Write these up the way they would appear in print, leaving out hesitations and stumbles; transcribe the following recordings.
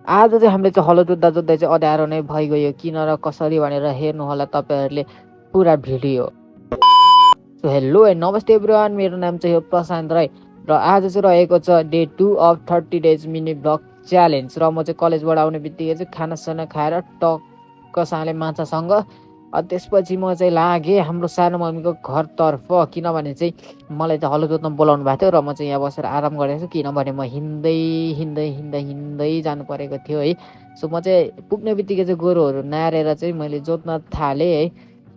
आज चाहिँ हामीले चाहिँ हलो जोत्दा जोत्दै चाहिँ अँध्यारो नै भइगयो किन र कसरी भनेर हेर्नुहोला तपाईँहरूले पुरा भिडियो। सो हेलो एन्ड नमस्ते एभ्रिवान, मेरो नाम चाहिँ हो प्रशान्त राई र आज चाहिँ रहेको छ day 2 of 30 days mini blog challenge र म चाहिँ कलेजबाट आउने बित्तिकै चाहिँ खानासाना खाएर टक्कसँगले माछासँग त्यसपछि म चाहिँ लागेँ हाम्रो सानो मम्मीको घरतर्फ किनभने चाहिँ मलाई चाहिँ हलो जोत्न बोलाउनु भएको थियो र म चाहिँ यहाँ बसेर आराम गरेको छु किनभने म हिँड्दै हिँड्दै हिँड्दै हिँड्दै जानु परेको थियो है। सो म चाहिँ पुग्ने बित्तिकै चाहिँ गोरुहरू नारेर चाहिँ मैले जोत्न थालेँ है।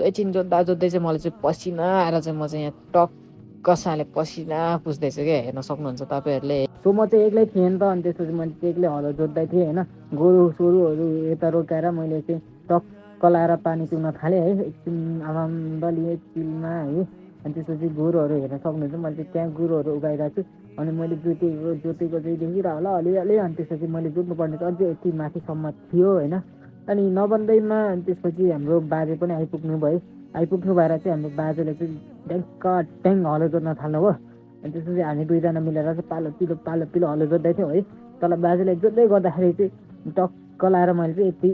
एकछिन जोत्दा जोत्दै चाहिँ मलाई चाहिँ पसिना आएर चाहिँ म चाहिँ यहाँ टक्कसँगले पसिना पुस्दैछु क्या, हेर्न सक्नुहुन्छ तपाईँहरूले। सो म चाहिँ एक्लै थिएँ नि त, अनि त्यसपछि मैले चाहिँ एक्लै हलो जोत्दै थिएँ होइन। गोरु सोरुहरू यता रोकाएर मैले चाहिँ टक्क लाएर पानी पिउन थालेँ है। एकछिन आनन्द लिएँ चिलमा है। अनि त्यसपछि गोरुहरू हेर्न सक्नुहुन्छ, मैले चाहिँ त्यहाँ गोरुहरू उगाइरहेको छु अनि मैले जोतेको चाहिँ देखिरह होला अलिअलि। अनि त्यसपछि मैले जोत्नुपर्ने चाहिँ अझै यति माथिसम्म थियो होइन। अनि नबन्दैमा त्यसपछि हाम्रो बाजे पनि आइपुग्नु भयो। आइपुग्नु भएर चाहिँ हाम्रो बाजेले चाहिँ ट्याङ हलो जोत्न थाल्नुभयो। अनि त्यसपछि हामी दुईजना मिलेर चाहिँ पालो पिलो हलो जोत्दै थियौँ है। तल बाजेले जोत्दै गर्दाखेरि चाहिँ टक्क लाएर मैले चाहिँ यति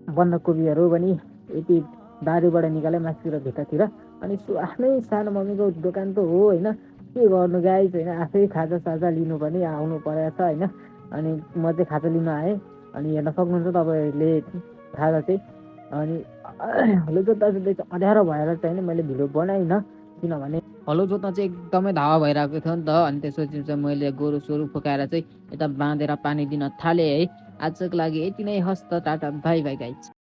बन्दकोपीहरू पनि यति बारीबाट निकालेँ मासु र भित्रतिर। अनि आफ्नै सानो मम्मीको दोकान त हो होइन, के गर्नु गाइस होइन, आफै खाजा साजा लिनु पनि आउनु परेछ होइन। अनि म चाहिँ खाजा लिन आएँ। अनि हेर्न सक्नुहुन्छ तपाईँहरूले खाजा चाहिँ। अनि हलो जोत्दा जोत्दै चाहिँ अँध्यारो भएर चाहिँ मैले भिडियो बनाइनँ किनभने हलो जोत्न चाहिँ एकदमै धावा भइरहेको थियो नि त। अनि त्यसपछि चाहिँ मैले गोरु सोरु फुकाएर चाहिँ यता बाँधेर पानी दिन थालेँ है। आजको लागि यति नै, हस्त टाटा बाई बाई गाइस।